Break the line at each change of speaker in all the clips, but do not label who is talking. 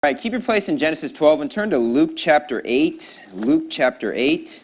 All right, keep your place in Genesis 12 and turn to Luke chapter 8. Luke chapter 8.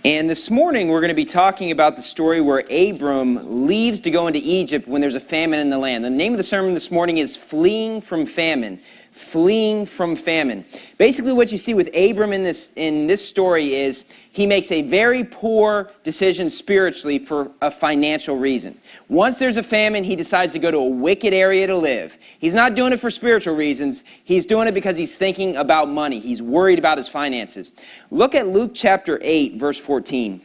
And this morning we're going to be talking about the story where Abram leaves to go into Egypt when there's a famine in the land. The name of the sermon this morning is Fleeing from Famine. Fleeing from famine. Basically what you see with Abram in this story is he makes a very poor decision spiritually for a financial reason. Once there's a famine, he decides to go to a wicked area to live. He's not doing it for spiritual reasons. He's doing it because he's thinking about money. He's worried about his finances. Look at Luke chapter 8, verse 14.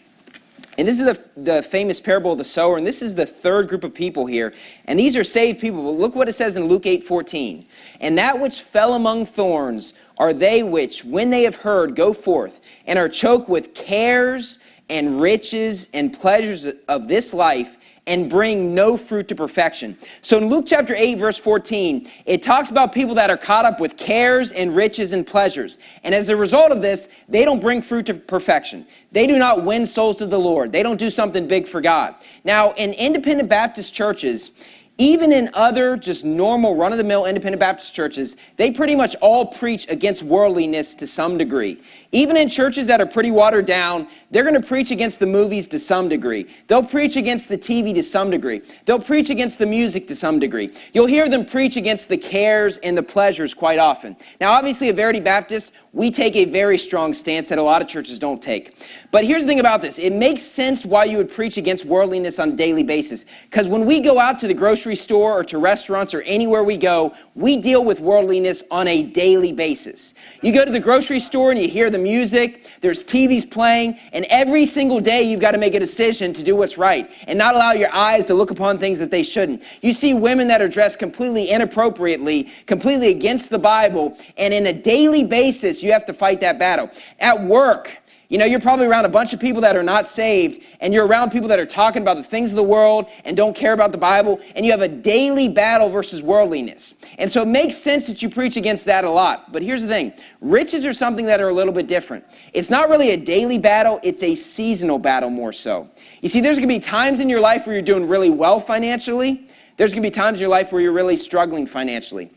And this is the famous parable of the sower, and this is the third group of people here. And these are saved people. But look what it says in Luke 8:14. And that which fell among thorns are they which, when they have heard, go forth, and are choked with cares and riches and pleasures of this life, and bring no fruit to perfection. So in Luke chapter 8, verse 14, it talks about people that are caught up with cares and riches and pleasures. And as a result of this, they don't bring fruit to perfection. They do not win souls to the Lord. They don't do something big for God. Now, in independent Baptist churches, even in other just normal run-of-the-mill independent Baptist churches, they pretty much all preach against worldliness to some degree. Even in churches that are pretty watered down, they're going to preach against the movies to some degree. They'll preach against the TV to some degree. They'll preach against the music to some degree. You'll hear them preach against the cares and the pleasures quite often. Now, obviously, at Verity Baptist, we take a very strong stance that a lot of churches don't take. But here's the thing about this. It makes sense why you would preach against worldliness on a daily basis. Because when we go out to the grocery store or to restaurants or anywhere we go, we deal with worldliness on a daily basis. You go to the grocery store and you hear the music, there's TVs playing, and every single day you've got to make a decision to do what's right and not allow your eyes to look upon things that they shouldn't. You see women that are dressed completely inappropriately, completely against the Bible, and in a daily basis you have to fight that battle. At work, you know, you're probably around a bunch of people that are not saved, and you're around people that are talking about the things of the world and don't care about the Bible, and you have a daily battle versus worldliness. And so it makes sense that you preach against that a lot. But here's the thing. Riches are something that are a little bit different. It's not really a daily battle. It's a seasonal battle more so. You see, there's going to be times in your life where you're doing really well financially. There's going to be times in your life where you're really struggling financially.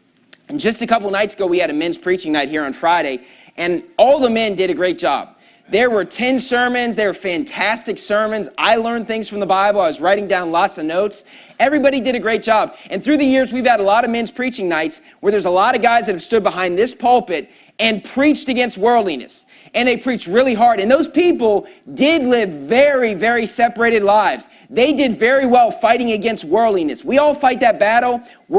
And just a couple nights ago, we had a men's preaching night here on Friday, and all the men did a great job. There were 10 sermons. They were fantastic sermons. I learned things from the Bible. I was writing down lots of notes. Everybody did a great job. And through the years, we've had a lot of men's preaching nights where there's a lot of guys that have stood behind this pulpit and preached against worldliness. And they preached really hard. And those people did live very, very separated lives. They did very well fighting against worldliness. We all fight that battle. We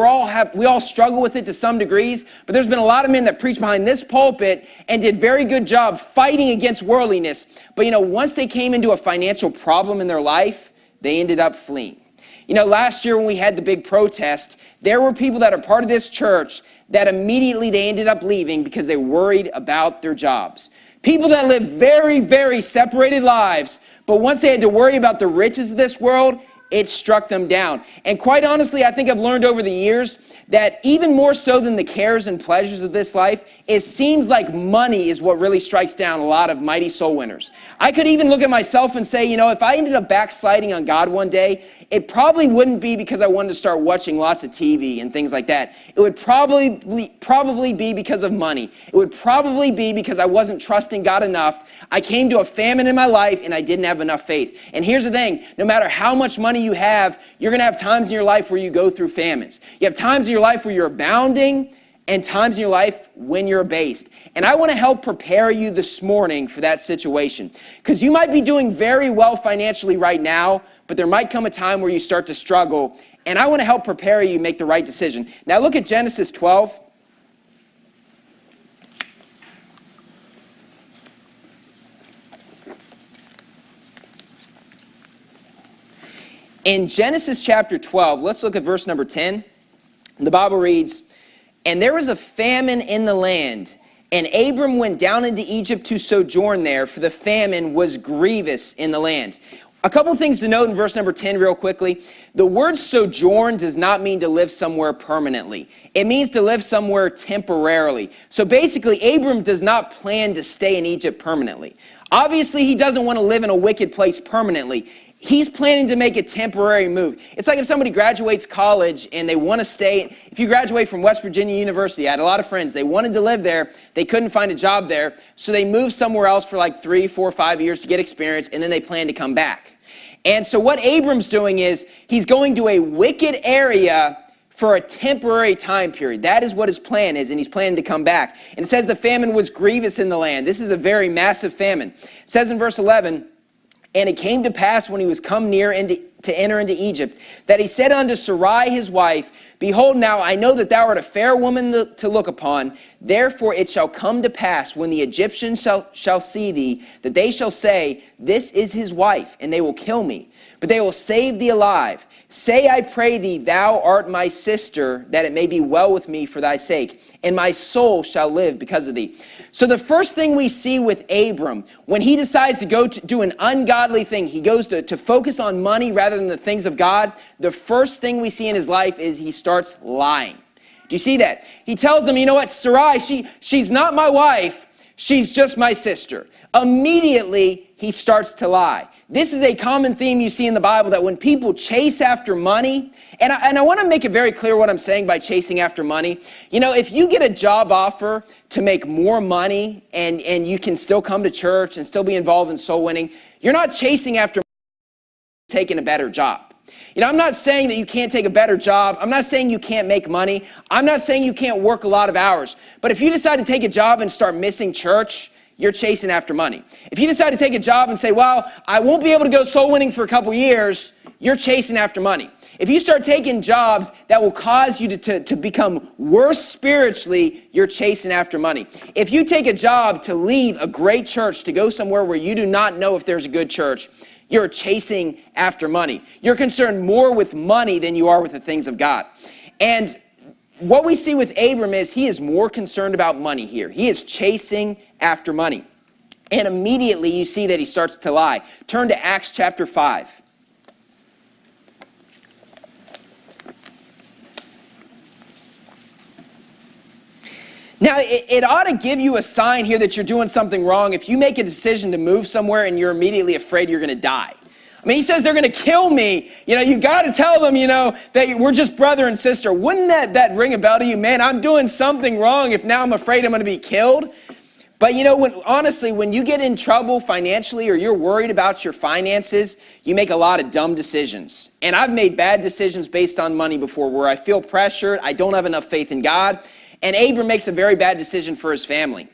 all struggle with it to some degrees. But there's been a lot of men that preached behind this pulpit and did very good job fighting against worldliness. But you know, once they came into a financial problem in their life, they ended up fleeing. You know, last year when we had the big protest, there were people that are part of this church that immediately they ended up leaving because they worried about their jobs. People that live very, very separated lives, but once they had to worry about the riches of this world, it struck them down. And quite honestly, I think I've learned over the years that even more so than the cares and pleasures of this life, it seems like money is what really strikes down a lot of mighty soul winners. I could even look at myself and say, you know, if I ended up backsliding on God one day, it probably wouldn't be because I wanted to start watching lots of TV and things like that. It would probably be because of money. It would probably be because I wasn't trusting God enough. I came to a famine in my life and I didn't have enough faith. And here's the thing, no matter how much money you have, you're going to have times in your life where you go through famines. You have times in your life where you're abounding and times in your life when you're abased. And I want to help prepare you this morning for that situation. Because you might be doing very well financially right now, but there might come a time where you start to struggle. And I want to help prepare you make the right decision. Now look at Genesis 12. In Genesis chapter 12, let's look at verse number 10. The Bible reads, "And there was a famine in the land, and Abram went down into Egypt to sojourn there, for the famine was grievous in the land." A couple things to note in verse number 10 real quickly. The word sojourn does not mean to live somewhere permanently. It means to live somewhere temporarily. So basically, Abram does not plan to stay in Egypt permanently. Obviously, he doesn't want to live in a wicked place permanently. he's planning to make a temporary move. It's like if somebody graduates college and they want to stay. If you graduate from West Virginia University, I had a lot of friends. They wanted to live there. They couldn't find a job there. So they moved somewhere else for like 3, 4, 5 years to get experience, and then they plan to come back. And so what Abram's doing is he's going to a wicked area for a temporary time period. That is what his plan is, and he's planning to come back. And it says the famine was grievous in the land. This is a very massive famine. It says in verse 11, and it came to pass when he was come near to enter into Egypt, that he said unto Sarai his wife, behold, now I know that thou art a fair woman to look upon. Therefore it shall come to pass when the Egyptians shall see thee, that they shall say, this is his wife, and they will kill me. But they will save thee alive. Say, I pray thee, thou art my sister, that it may be well with me for thy sake, and my soul shall live because of thee. So the first thing we see with Abram, when he decides to go to do an ungodly thing, he goes to focus on money rather than the things of God, the first thing we see in his life is he starts lying. Do you see that? He tells them, you know what, Sarai, she's not my wife, she's just my sister. Immediately, he starts to lie. This is a common theme you see in the Bible, that when people chase after money, and I want to make it very clear what I'm saying by chasing after money. You know, if you get a job offer to make more money and you can still come to church and still be involved in soul winning, you're not chasing after taking a better job. You know, I'm not saying that you can't take a better job. I'm not saying you can't make money. I'm not saying you can't work a lot of hours. But if you decide to take a job and start missing church, you're chasing after money. If you decide to take a job and say, well, I won't be able to go soul winning for a couple years, you're chasing after money. If you start taking jobs that will cause you to become worse spiritually, you're chasing after money. If you take a job to leave a great church to go somewhere where you do not know if there's a good church, you're chasing after money. You're concerned more with money than you are with the things of God. And what we see with Abram is he is more concerned about money here. He is chasing after money. And immediately you see that he starts to lie. Turn to Acts chapter 5. Now, it ought to give you a sign here that you're doing something wrong if you make a decision to move somewhere and you're immediately afraid you're going to die. I mean, he says they're going to kill me. You know, you got to tell them, you know, that we're just brother and sister. Wouldn't that ring a bell to you? Man, I'm doing something wrong if now I'm afraid I'm going to be killed. But, you know, honestly, when you get in trouble financially or you're worried about your finances, you make a lot of dumb decisions. And I've made bad decisions based on money before where I feel pressured, I don't have enough faith in God. And Abram makes a very bad decision for his family.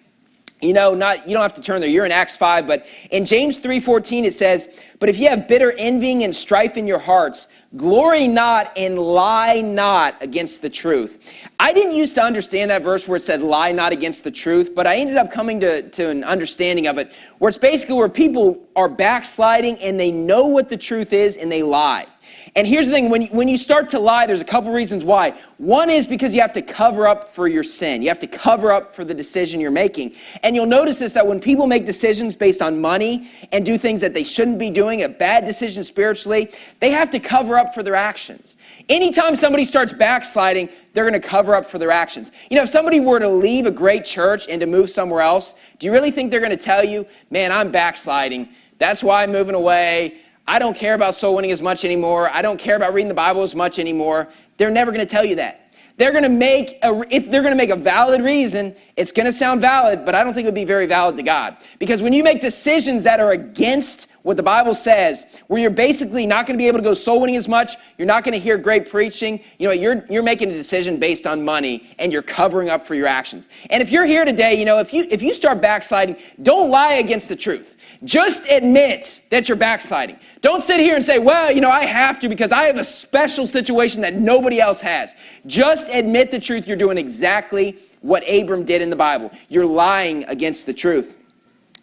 You know, you don't have to turn there. You're in Acts 5, but in James 3:14 it says, but if you have bitter envying and strife in your hearts, glory not and lie not against the truth. I didn't used to understand that verse where it said lie not against the truth, but I ended up coming to an understanding of it where it's basically where people are backsliding and they know what the truth is and they lie. And here's the thing, when you start to lie, there's a couple reasons why. One is because you have to cover up for your sin. You have to cover up for the decision you're making. And you'll notice this, that when people make decisions based on money and do things that they shouldn't be doing, a bad decision spiritually, they have to cover up for their actions. Anytime somebody starts backsliding, they're going to cover up for their actions. You know, if somebody were to leave a great church and to move somewhere else, do you really think they're going to tell you, man, I'm backsliding. That's why I'm moving away. I don't care about soul winning as much anymore. I don't care about reading the Bible as much anymore. They're never going to tell you that. They're going to make a valid reason. It's going to sound valid, but I don't think it would be very valid to God. Because when you make decisions that are against what the Bible says, where you're basically not going to be able to go soul winning as much, you're not going to hear great preaching, you know, you're making a decision based on money and you're covering up for your actions. And if you're here today, you know, if you start backsliding, don't lie against the truth. Just admit that you're backsliding. Don't sit here and say, well, you know, I have to because I have a special situation that nobody else has. Just admit the truth. You're doing exactly what Abram did in the Bible. You're lying against the truth.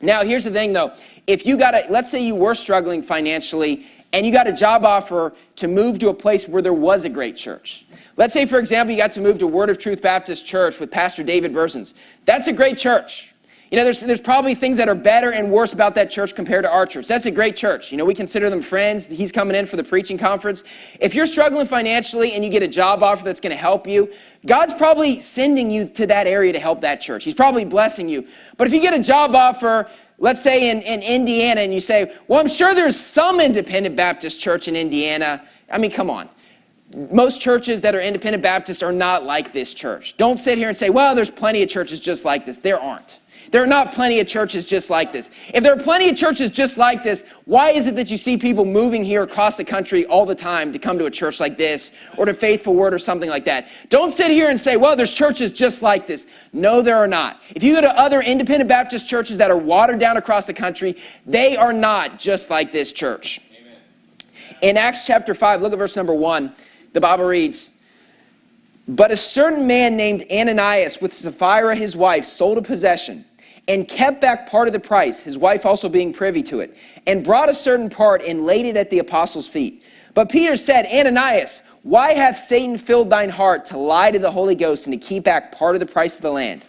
Now, here's the thing, though. If you let's say you were struggling financially and you got a job offer to move to a place where there was a great church. Let's say, for example, you got to move to Word of Truth Baptist Church with Pastor David Bersons. That's a great church. You know, there's probably things that are better and worse about that church compared to our church. That's a great church. You know, we consider them friends. He's coming in for the preaching conference. If you're struggling financially and you get a job offer that's going to help you, God's probably sending you to that area to help that church. He's probably blessing you. But if you get a job offer let's say in Indiana, and you say, well, I'm sure there's some independent Baptist church in Indiana. I mean, come on. Most churches that are independent Baptists are not like this church. Don't sit here and say, well, there's plenty of churches just like this. There aren't. There are not plenty of churches just like this. If there are plenty of churches just like this, why is it that you see people moving here across the country all the time to come to a church like this or to Faithful Word or something like that? Don't sit here and say, well, there's churches just like this. No, there are not. If you go to other independent Baptist churches that are watered down across the country, they are not just like this church. Amen. In Acts chapter 5, look at verse number 1. The Bible reads, but a certain man named Ananias with Sapphira his wife sold a possession and kept back part of the price, his wife also being privy to it, and brought a certain part and laid it at the apostles' feet. But Peter said, Ananias, why hath Satan filled thine heart to lie to the Holy Ghost and to keep back part of the price of the land?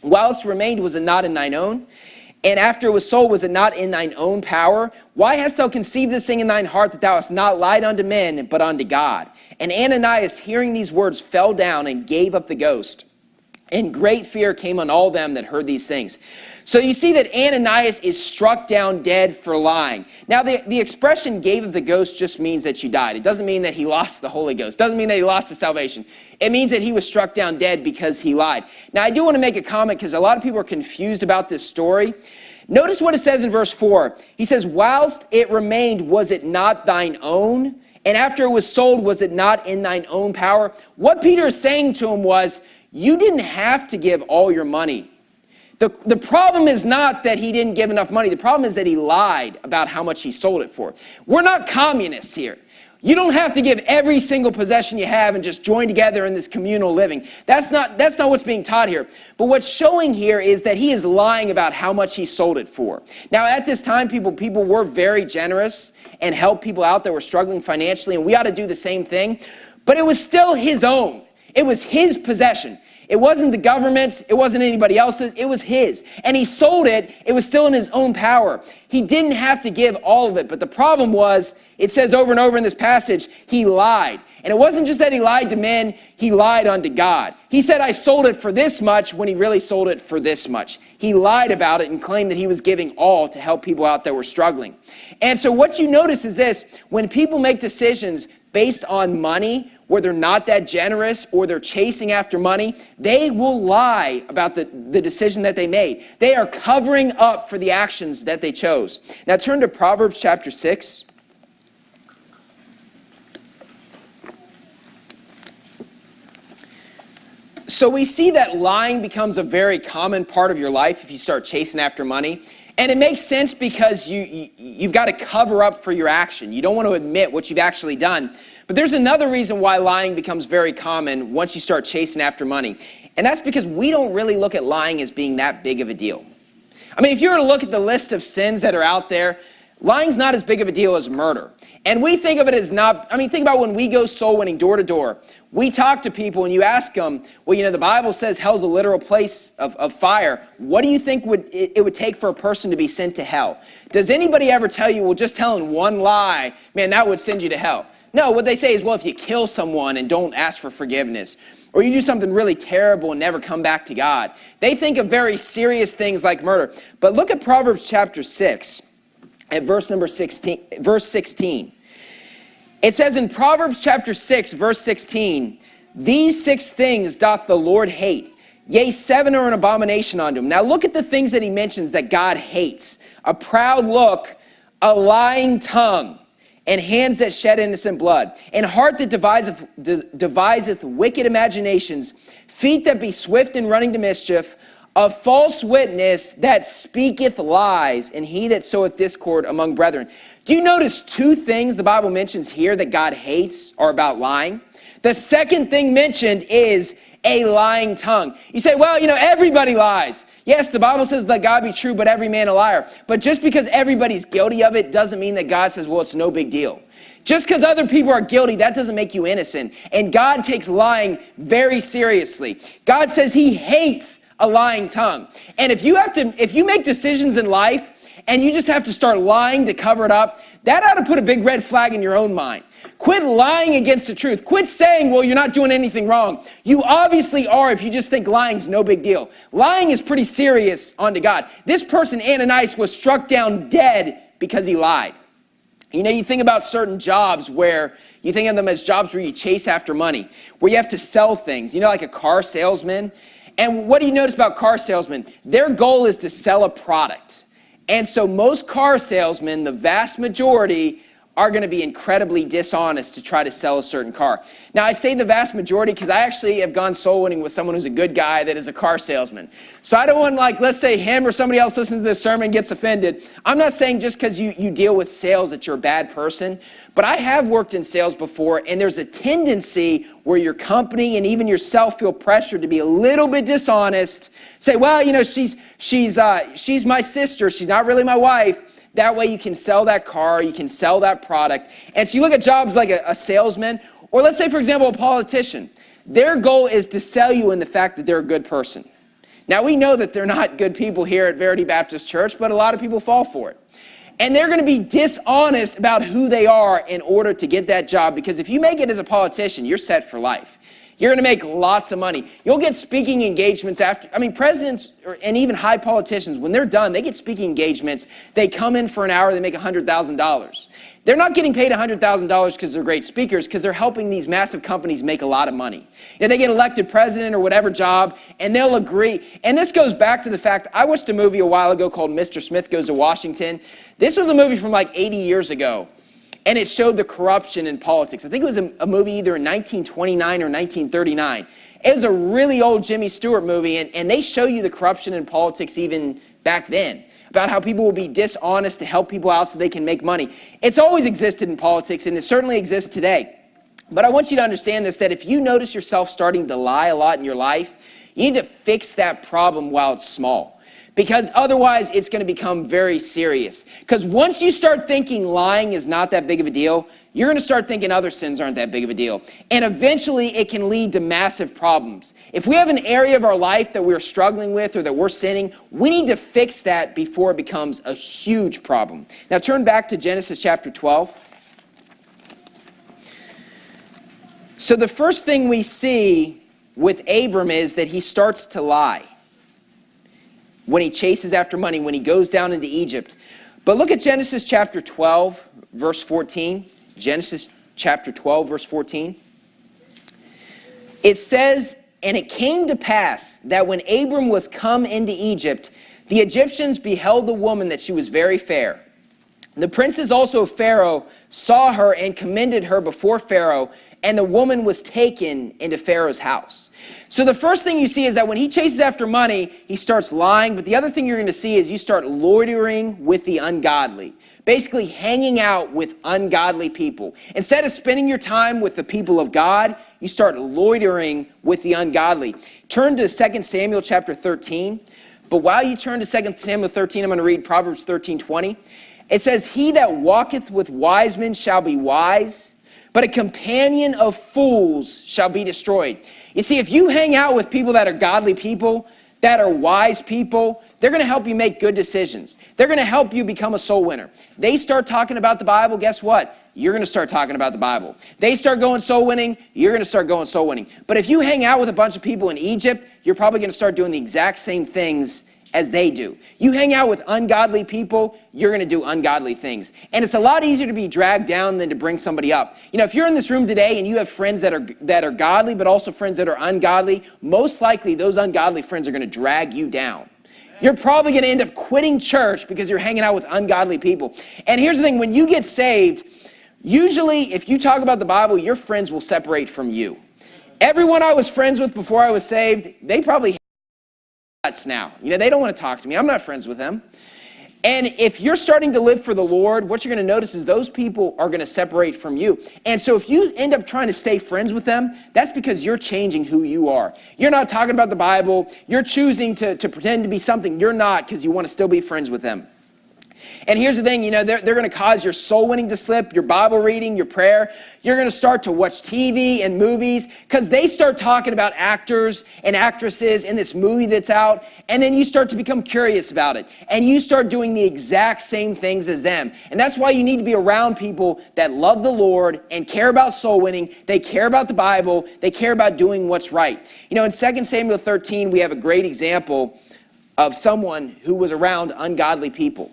Whilst remained, was it not in thine own? And after it was sold, was it not in thine own power? Why hast thou conceived this thing in thine heart, that thou hast not lied unto men, but unto God? And Ananias, hearing these words, fell down and gave up the ghost. And great fear came on all them that heard these things. So you see that Ananias is struck down dead for lying. Now the expression gave up the ghost just means that you died. It doesn't mean that he lost the Holy Ghost. It doesn't mean that he lost the salvation. It means that he was struck down dead because he lied. Now I do want to make a comment because a lot of people are confused about this story. Notice what it says in verse 4. He says, whilst it remained, was it not thine own? And after it was sold, was it not in thine own power? What Peter is saying to him was, you didn't have to give all your money. The problem is not that he didn't give enough money. The problem is that he lied about how much he sold it for. We're not communists here. You don't have to give every single possession you have and just join together in this communal living. That's not what's being taught here. But what's showing here is that he is lying about how much he sold it for. Now, at this time, people were very generous and helped people out that were struggling financially, and we ought to do the same thing. But it was still his own. It was his possession. It wasn't the government's. It wasn't anybody else's. It was his. And he sold it. It was still in his own power. He didn't have to give all of it. But the problem was, it says over and over in this passage, he lied. And it wasn't just that he lied to men. He lied unto God. He said, I sold it for this much when he really sold it for this much. He lied about it and claimed that he was giving all to help people out that were struggling. And so what you notice is this. When people make decisions based on money, where they're not that generous or they're chasing after money, they will lie about the decision that they made. They are covering up for the actions that they chose. Now turn to Proverbs chapter 6. So we see that lying becomes a very common part of your life if you start chasing after money. And it makes sense because you've got to cover up for your action. You don't want to admit what you've actually done. But there's another reason why lying becomes very common once you start chasing after money. And that's because we don't really look at lying as being that big of a deal. I mean, if you were to look at the list of sins that are out there, lying's not as big of a deal as murder. And we think of it as not, think about when we go soul winning door to door. We talk to people and you ask them, well, the Bible says hell's a literal place of fire. What do you think it would take for a person to be sent to hell? Does anybody ever tell you, well, just telling one lie, man, that would send you to hell? No, what they say is, well, if you kill someone and don't ask for forgiveness, or you do something really terrible and never come back to God, they think of very serious things like murder. But look at Proverbs chapter 6 at verse 16. It says in Proverbs chapter 6, verse 16, these 6 things doth the Lord hate. Yea, 7 are an abomination unto him. Now look at the things that he mentions that God hates. A proud look, a lying tongue, and hands that shed innocent blood, and heart that deviseth wicked imaginations, feet that be swift in running to mischief, a false witness that speaketh lies, and he that soweth discord among brethren. Do you notice 2 things the Bible mentions here that God hates are about lying? The second thing mentioned is a lying tongue. You say, well, everybody lies. Yes, the Bible says let God be true, but every man a liar. But just because everybody's guilty of it doesn't mean that God says, well, it's no big deal. Just because other people are guilty, that doesn't make you innocent. And God takes lying very seriously. God says he hates a lying tongue. And if you make decisions in life and you just have to start lying to cover it up, that ought to put a big red flag in your own mind. Quit lying against the truth. Quit saying, well, you're not doing anything wrong. You obviously are if you just think lying's no big deal. Lying is pretty serious unto God. This person, Ananias, was struck down dead because he lied. You know, you think about certain jobs where you think of them as jobs where you chase after money, where you have to sell things, you know, like a car salesman. And what do you notice about car salesmen? Their goal is to sell a product. And so most car salesmen, the vast majority, are going to be incredibly dishonest to try to sell a certain car. Now, I say the vast majority because I actually have gone soul winning with someone who's a good guy that is a car salesman. So I don't want, like, let's say him or somebody else listens to this sermon and gets offended. I'm not saying just because you deal with sales that you're a bad person, but I have worked in sales before, and there's a tendency where your company and even yourself feel pressured to be a little bit dishonest. Say, well, you know, she's my sister. She's not really my wife. That way you can sell that car, you can sell that product. And so you look at jobs like a salesman, or let's say, for example, a politician. Their goal is to sell you in the fact that they're a good person. Now, we know that they're not good people here at Verity Baptist Church, but a lot of people fall for it. And they're going to be dishonest about who they are in order to get that job, because if you make it as a politician, you're set for life. You're going to make lots of money. You'll get speaking engagements after, presidents and even high politicians, when they're done, they get speaking engagements. They come in for an hour, they make $100,000. They're not getting paid $100,000 because they're great speakers, because they're helping these massive companies make a lot of money. You know, they get elected president or whatever job, and they'll agree. And this goes back to the fact, I watched a movie a while ago called Mr. Smith Goes to Washington. This was a movie from like 80 years ago. And it showed the corruption in politics. I think it was a movie either in 1929 or 1939. It was a really old Jimmy Stewart movie, and they show you the corruption in politics even back then, about how people will be dishonest to help people out so they can make money. It's always existed in politics, and it certainly exists today. But I want you to understand this, that if you notice yourself starting to lie a lot in your life, you need to fix that problem while it's small. Because otherwise, it's going to become very serious. Because once you start thinking lying is not that big of a deal, you're going to start thinking other sins aren't that big of a deal. And eventually, it can lead to massive problems. If we have an area of our life that we're struggling with or that we're sinning, we need to fix that before it becomes a huge problem. Now, turn back to Genesis chapter 12. So the first thing we see with Abram is that he starts to lie when he chases after money, when he goes down into Egypt. But look at Genesis chapter 12, verse 14. Genesis chapter 12, verse 14. It says, "And it came to pass that when Abram was come into Egypt, the Egyptians beheld the woman that she was very fair. The princes also of Pharaoh saw her and commended her before Pharaoh, and the woman was taken into Pharaoh's house." So the first thing you see is that when he chases after money, he starts lying. But the other thing you're going to see is you start loitering with the ungodly. Basically hanging out with ungodly people. Instead of spending your time with the people of God, you start loitering with the ungodly. Turn to 2 Samuel chapter 13. But while you turn to 2 Samuel 13, I'm going to read Proverbs 13:20. It says, "He that walketh with wise men shall be wise, but a companion of fools shall be destroyed." You see, if you hang out with people that are godly people, that are wise people, they're going to help you make good decisions. They're going to help you become a soul winner. They start talking about the Bible, guess what? You're going to start talking about the Bible. They start going soul winning, you're going to start going soul winning. But if you hang out with a bunch of people in Egypt, you're probably going to start doing the exact same things as they do. You hang out with ungodly people, you're going to do ungodly things. And it's a lot easier to be dragged down than to bring somebody up. You know, if you're in this room today and you have friends that are godly, but also friends that are ungodly, most likely those ungodly friends are going to drag you down. You're probably going to end up quitting church because you're hanging out with ungodly people. And here's the thing, when you get saved, usually if you talk about the Bible, your friends will separate from you. Everyone I was friends with before I was saved, they probably now. You know, they don't want to talk to me. I'm not friends with them. And if you're starting to live for the Lord, what you're going to notice is those people are going to separate from you. And so if you end up trying to stay friends with them, that's because you're changing who you are. You're not talking about the Bible. You're choosing to pretend to be something you're not because you want to still be friends with them. And here's the thing, they're going to cause your soul winning to slip, your Bible reading, your prayer. You're going to start to watch TV and movies because they start talking about actors and actresses in this movie that's out. And then you start to become curious about it. And you start doing the exact same things as them. And that's why you need to be around people that love the Lord and care about soul winning. They care about the Bible. They care about doing what's right. In 2 Samuel 13, we have a great example of someone who was around ungodly people.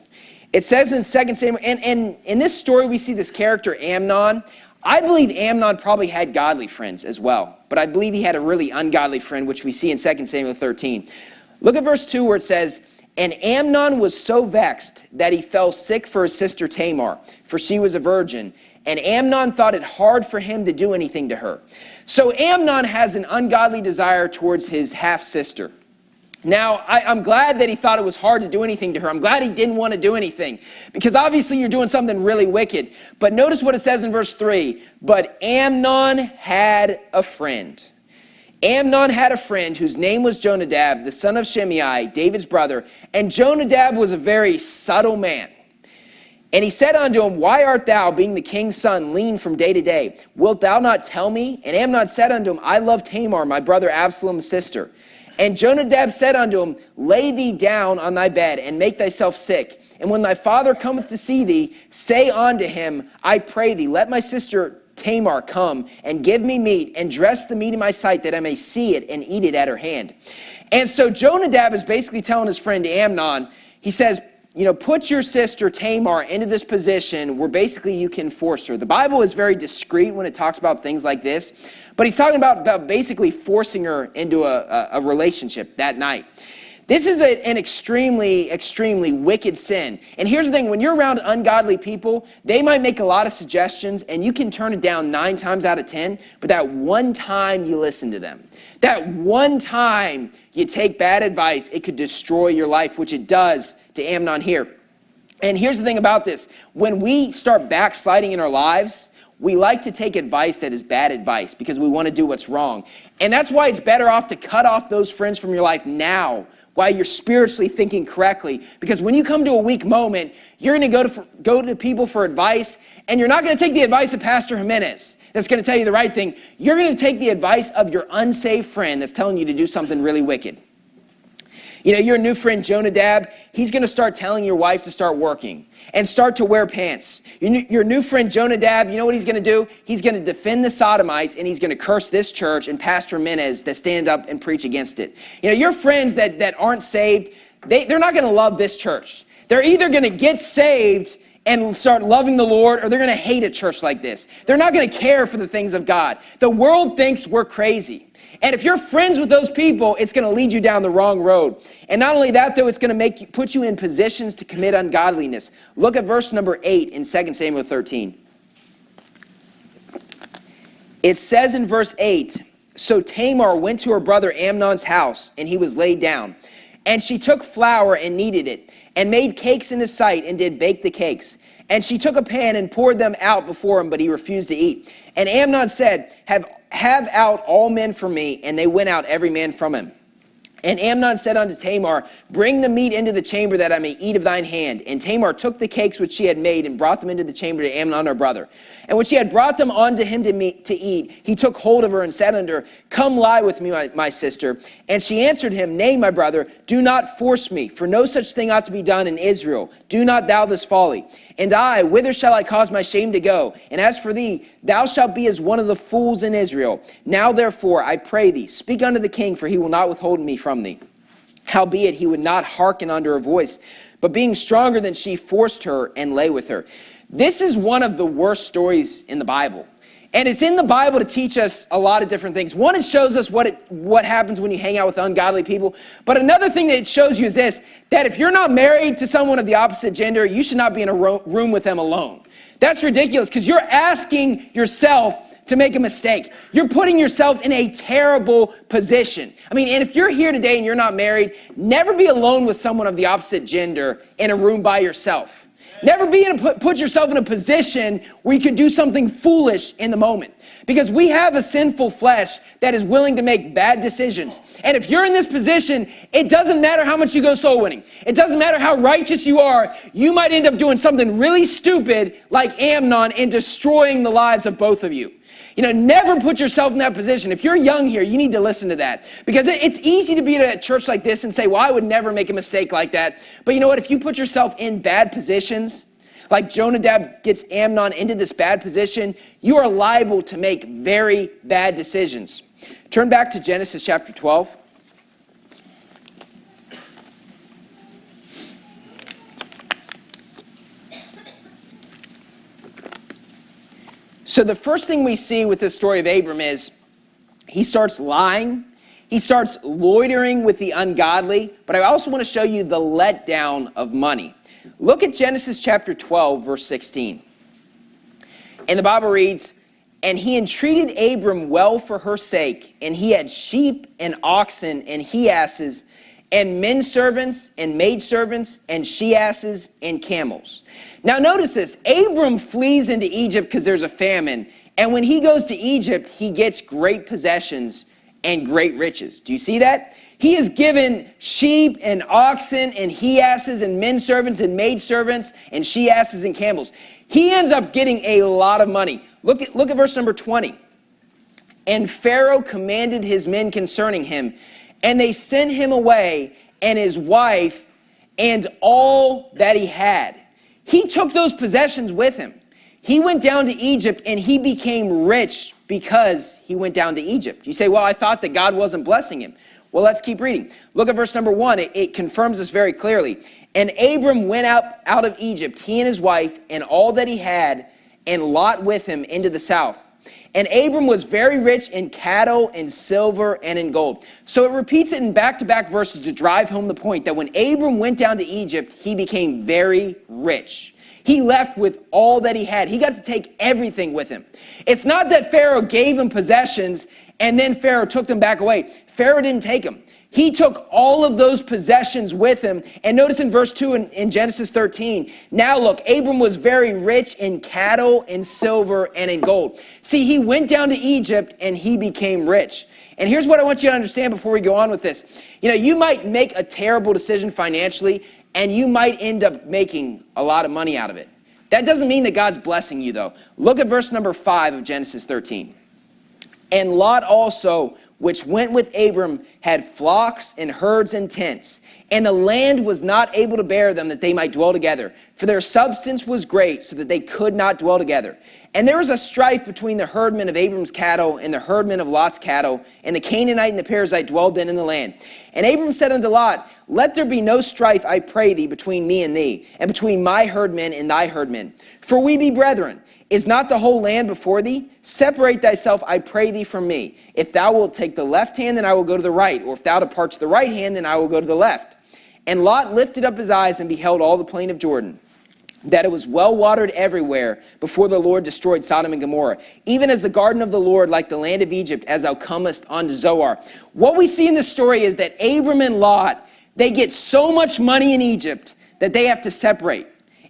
It says in 2 Samuel, and in this story we see this character Amnon. I believe Amnon probably had godly friends as well, but I believe he had a really ungodly friend, which we see in 2 Samuel 13. Look at verse 2 where it says, "And Amnon was so vexed that he fell sick for his sister Tamar, for she was a virgin. And Amnon thought it hard for him to do anything to her." So Amnon has an ungodly desire towards his half-sister. Now, I'm glad that he thought it was hard to do anything to her. I'm glad he didn't want to do anything, because obviously you're doing something really wicked. But notice what it says in verse 3. "But Amnon had a friend." Amnon had a friend whose name was Jonadab, the son of Shimei, David's brother. And Jonadab was a very subtle man. And he said unto him, "Why art thou, being the king's son, lean from day to day? Wilt thou not tell me?" And Amnon said unto him, "I love Tamar, my brother Absalom's sister." And Jonadab said unto him, "Lay thee down on thy bed, and make thyself sick. And when thy father cometh to see thee, say unto him, I pray thee, let my sister Tamar come, and give me meat, and dress the meat in my sight, that I may see it, and eat it at her hand." And so Jonadab is basically telling his friend Amnon, he says, put your sister Tamar into this position where basically you can force her. The Bible is very discreet when it talks about things like this, but he's talking about basically forcing her into a relationship that night. This is an extremely, extremely wicked sin. And here's the thing, when you're around ungodly people, they might make a lot of suggestions and you can turn it down 9 times out of 10, but that one time you listen to them, that one time you take bad advice, it could destroy your life, which it does to Amnon here. And here's the thing about this. When we start backsliding in our lives, we like to take advice that is bad advice because we want to do what's wrong. And that's why it's better off to cut off those friends from your life now while you're spiritually thinking correctly. Because when you come to a weak moment, you're going to go to people for advice, and you're not going to take the advice of Pastor Jimenez that's going to tell you the right thing. You're going to take the advice of your unsaved friend that's telling you to do something really wicked. Your new friend Jonadab, he's going to start telling your wife to start working and start to wear pants. Your new friend Jonadab, you know what he's going to do? He's going to defend the Sodomites, and he's going to curse this church and Pastor Jimenez that stand up and preach against it. Your friends that aren't saved, they're not going to love this church. They're either going to get saved and start loving the Lord, or they're going to hate a church like this. They're not going to care for the things of God. The world thinks we're crazy. And if you're friends with those people, it's going to lead you down the wrong road. And not only that, though, it's going to put you in positions to commit ungodliness. Look at verse number 8 in 2 Samuel 13. It says in verse 8, "So Tamar went to her brother Amnon's house, and he was laid down. And she took flour and kneaded it, and made cakes in his sight, and did bake the cakes. And she took a pan and poured them out before him, but he refused to eat. And Amnon said, Have out all men from me. And they went out every man from him. And Amnon said unto Tamar, Bring the meat into the chamber, that I may eat of thine hand. And Tamar took the cakes which she had made, and brought them into the chamber to Amnon her brother. And when she had brought them unto him to eat, he took hold of her and said unto her, Come lie with me, my sister. And she answered him, Nay, my brother, do not force me, for no such thing ought to be done in Israel. Do not thou this folly. And I, whither shall I cause my shame to go? And as for thee, thou shalt be as one of the fools in Israel. Now therefore, I pray thee, speak unto the king, for he will not withhold me from thee. Howbeit he would not hearken unto her voice, but being stronger than she, forced her and lay with her. This is one of the worst stories in the Bible. And it's in the Bible to teach us a lot of different things. One, it shows us what happens when you hang out with ungodly people. But another thing that it shows you is this, that if you're not married to someone of the opposite gender, you should not be in a room with them alone. That's ridiculous, because you're asking yourself to make a mistake. You're putting yourself in a terrible position. And if you're here today and you're not married, never be alone with someone of the opposite gender in a room by yourself. Never put yourself in a position where you could do something foolish in the moment. Because we have a sinful flesh that is willing to make bad decisions. And if you're in this position, it doesn't matter how much you go soul winning. It doesn't matter how righteous you are. You might end up doing something really stupid like Amnon and destroying the lives of both of you. Never put yourself in that position. If you're young here, you need to listen to that. Because it's easy to be at a church like this and say, well, I would never make a mistake like that. But you know what? If you put yourself in bad positions, like Jonadab gets Amnon into this bad position, you are liable to make very bad decisions. Turn back to Genesis chapter 12. So the first thing we see with this story of Abram is he starts lying. He starts loitering with the ungodly. But I also want to show you the letdown of money. Look at Genesis chapter 12, verse 16. And the Bible reads, and he entreated Abram well for her sake, and he had sheep and oxen and he-asses, and men servants and maid servants and she-asses and camels. Now notice this, Abram flees into Egypt because there's a famine, and when he goes to Egypt, he gets great possessions and great riches. Do you see that? He is given sheep and oxen and he-asses and men servants and maid servants and she-asses and camels. He ends up getting a lot of money. Look at verse number 20. And Pharaoh commanded his men concerning him, and they sent him away and his wife and all that he had. He took those possessions with him. He went down to Egypt and he became rich because he went down to Egypt. You say, well, I thought that God wasn't blessing him. Well, let's keep reading. Look at verse number 1. It confirms this very clearly. And Abram went out of Egypt, he and his wife, and all that he had, and Lot with him into the south. And Abram was very rich in cattle and silver and in gold. So it repeats it in back-to-back verses to drive home the point that when Abram went down to Egypt, he became very rich. He left with all that he had. He got to take everything with him. It's not that Pharaoh gave him possessions and then Pharaoh took them back away. Pharaoh didn't take them. He took all of those possessions with him. And notice in verse 2 in Genesis 13, now look, Abram was very rich in cattle and silver and in gold. See, he went down to Egypt and he became rich. And here's what I want you to understand before we go on with this. You might make a terrible decision financially and you might end up making a lot of money out of it. That doesn't mean that God's blessing you though. Look at verse number 5 of Genesis 13. And Lot also, which went with Abram, had flocks and herds and tents. And the land was not able to bear them that they might dwell together. For their substance was great, so that they could not dwell together. And there was a strife between the herdmen of Abram's cattle and the herdmen of Lot's cattle. And the Canaanite and the Perizzite dwelled then in the land. And Abram said unto Lot, let there be no strife, I pray thee, between me and thee, and between my herdmen and thy herdmen. For we be brethren. Is not the whole land before thee? Separate thyself, I pray thee, from me. If thou wilt take the left hand, then I will go to the right. Or if thou depart to the right hand, then I will go to the left. And Lot lifted up his eyes and beheld all the plain of Jordan, that it was well watered everywhere before the Lord destroyed Sodom and Gomorrah, even as the garden of the Lord, like the land of Egypt, as thou comest unto Zoar. What we see in this story is that Abram and Lot, they get so much money in Egypt that they have to separate.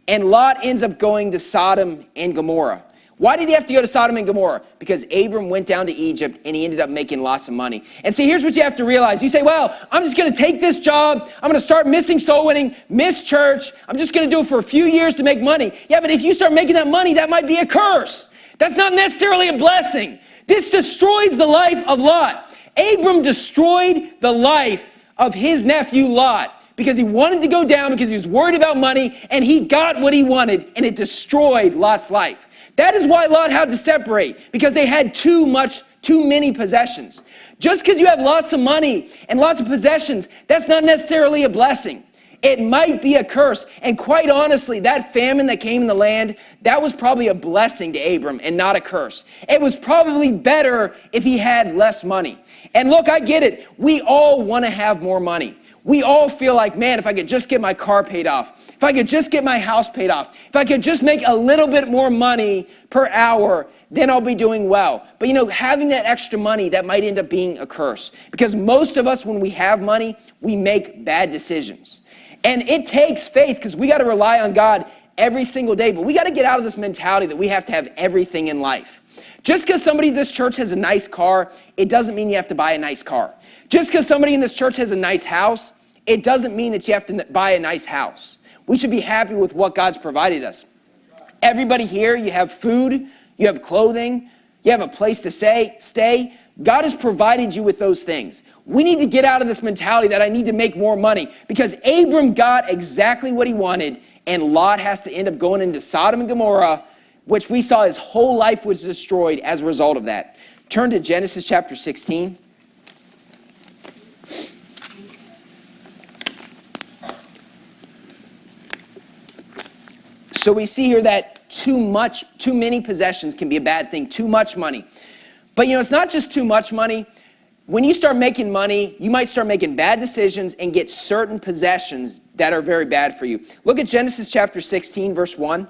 And Lot ends up going to Sodom and Gomorrah. Why did he have to go to Sodom and Gomorrah? Because Abram went down to Egypt and he ended up making lots of money. And see, here's what you have to realize. You say, well, I'm just going to take this job. I'm going to start missing soul winning, miss church. I'm just going to do it for a few years to make money. Yeah, but if you start making that money, that might be a curse. That's not necessarily a blessing. This destroys the life of Lot. Abram destroyed the life of his nephew Lot, because he wanted to go down because he was worried about money, and he got what he wanted, and it destroyed Lot's life. That is why Lot had to separate, because they had too many possessions. Just because you have lots of money and lots of possessions, that's not necessarily a blessing. It might be a curse. And quite honestly, that famine that came in the land, that was probably a blessing to Abram and not a curse. It was probably better if he had less money. And look, I get it. We all want to have more money. We all feel like, man, if I could just get my car paid off, if I could just get my house paid off, if I could just make a little bit more money per hour, then I'll be doing well. But having that extra money, that might end up being a curse. Because most of us, when we have money, we make bad decisions. And it takes faith, because we got to rely on God every single day. But we got to get out of this mentality that we have to have everything in life. Just because somebody in this church has a nice car, it doesn't mean you have to buy a nice car. Just because somebody in this church has a nice house, it doesn't mean that you have to buy a nice house. We should be happy with what God's provided us. Everybody here, you have food, you have clothing, you have a place to stay. God has provided you with those things. We need to get out of this mentality that I need to make more money, because Abram got exactly what he wanted, and Lot has to end up going into Sodom and Gomorrah, which we saw his whole life was destroyed as a result of that. Turn to Genesis chapter 16. So we see here that too many possessions can be a bad thing, too much money. But it's not just too much money. When you start making money, you might start making bad decisions and get certain possessions that are very bad for you. Look at Genesis chapter 16, verse 1.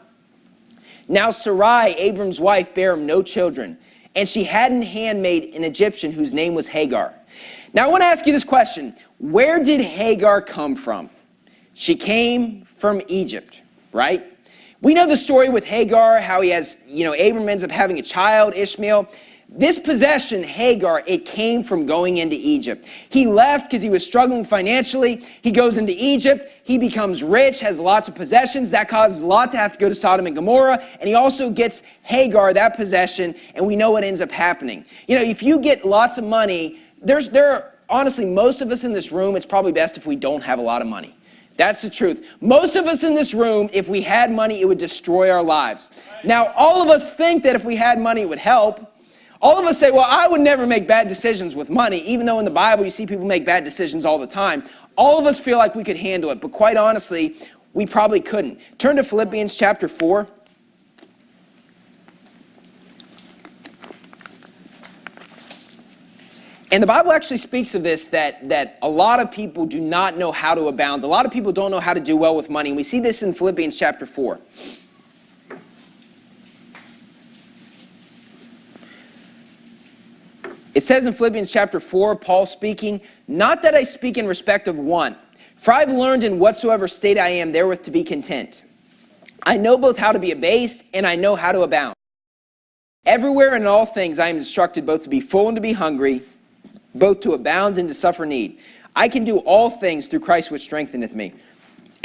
Now Sarai, Abram's wife, bare him no children, and she had an handmaid, an Egyptian, whose name was Hagar. Now I want to ask you this question. Where did Hagar come from? She came from Egypt, right? We know the story with Hagar, how he has, Abram ends up having a child, Ishmael. This possession, Hagar, it came from going into Egypt. He left because he was struggling financially. He goes into Egypt. He becomes rich, has lots of possessions. That causes Lot to have to go to Sodom and Gomorrah. And he also gets Hagar, that possession, and we know what ends up happening. If you get lots of money, honestly, most of us in this room, it's probably best if we don't have a lot of money. That's the truth. Most of us in this room, if we had money, it would destroy our lives. Now, all of us think that if we had money, it would help. All of us say, well, I would never make bad decisions with money, even though in the Bible you see people make bad decisions all the time. All of us feel like we could handle it, but quite honestly, we probably couldn't. Turn to Philippians chapter 4. And the Bible actually speaks of this, that a lot of people do not know how to abound. A lot of people don't know how to do well with money. And we see this in Philippians chapter 4. It says in Philippians chapter 4, Paul speaking, not that I speak in respect of want, for I've learned in whatsoever state I am therewith to be content. I know both how to be abased, and I know how to abound. Everywhere and in all things I am instructed both to be full and to be hungry, both to abound and to suffer need. I can do all things through Christ which strengtheneth me.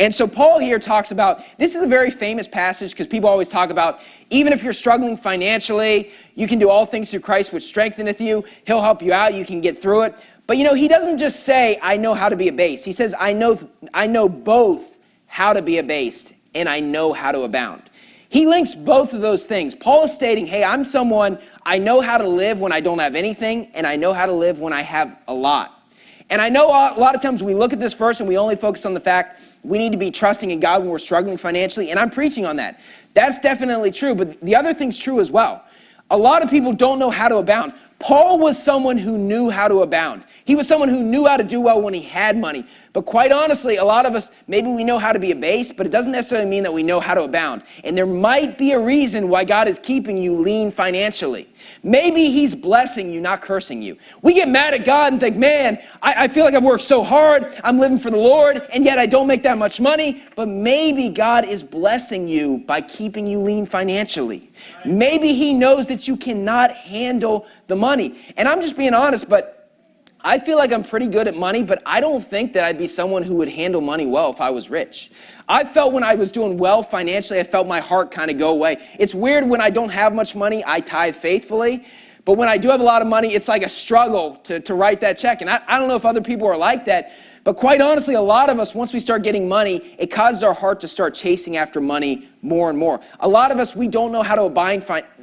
And so Paul here talks about, this is a very famous passage because people always talk about, even if you're struggling financially, you can do all things through Christ which strengtheneth you. He'll help you out. You can get through it. But he doesn't just say, I know how to be abased. He says, I know both how to be abased and I know how to abound. He links both of those things. Paul is stating, hey, I'm someone, I know how to live when I don't have anything, and I know how to live when I have a lot. And I know a lot of times we look at this verse and we only focus on the fact we need to be trusting in God when we're struggling financially, and I'm preaching on that. That's definitely true, but the other thing's true as well. A lot of people don't know how to abound. Paul was someone who knew how to abound. He was someone who knew how to do well when he had money. But quite honestly, a lot of us, maybe we know how to be abased, but it doesn't necessarily mean that we know how to abound. And there might be a reason why God is keeping you lean financially. Maybe he's blessing you, not cursing you. We get mad at God and think, man, I feel like I've worked so hard, I'm living for the Lord, and yet I don't make that much money. But maybe God is blessing you by keeping you lean financially. Maybe he knows that you cannot handle the money. And I'm just being honest, but I feel like I'm pretty good at money, but I don't think that I'd be someone who would handle money well if I was rich. I felt when I was doing well financially, I felt my heart kind of go away. It's weird when I don't have much money, I tithe faithfully. But when I do have a lot of money, it's like a struggle to write that check. And I don't know if other people are like that. But quite honestly, a lot of us, once we start getting money, it causes our heart to start chasing after money more and more. A lot of us, we don't know how to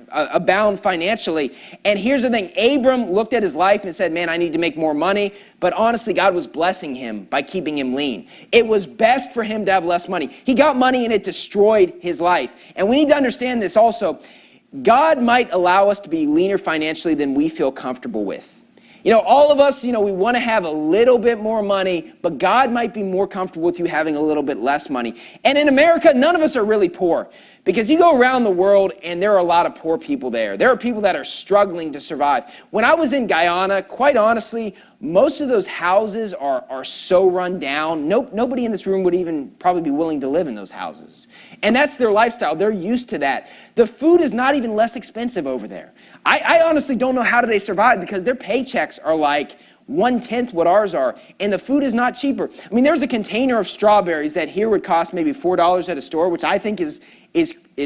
abound financially. And here's the thing. Abram looked at his life and said, man, I need to make more money. But honestly, God was blessing him by keeping him lean. It was best for him to have less money. He got money and it destroyed his life. And we need to understand this also. God might allow us to be leaner financially than we feel comfortable with. All of us, we want to have a little bit more money, but God might be more comfortable with you having a little bit less money. And in America, none of us are really poor, because you go around the world and there are a lot of poor people there. There are people that are struggling to survive. When I was in Guyana, quite honestly, most of those houses are so run down. Nobody in this room would even probably be willing to live in those houses. And that's their lifestyle. They're used to that. The food is not even less expensive over there.
I honestly don't know how do they survive, because their paychecks are like 1/10 what ours are, and the food is not cheaper. I mean, there's a container of strawberries that here would cost maybe $4 at a store, which I think is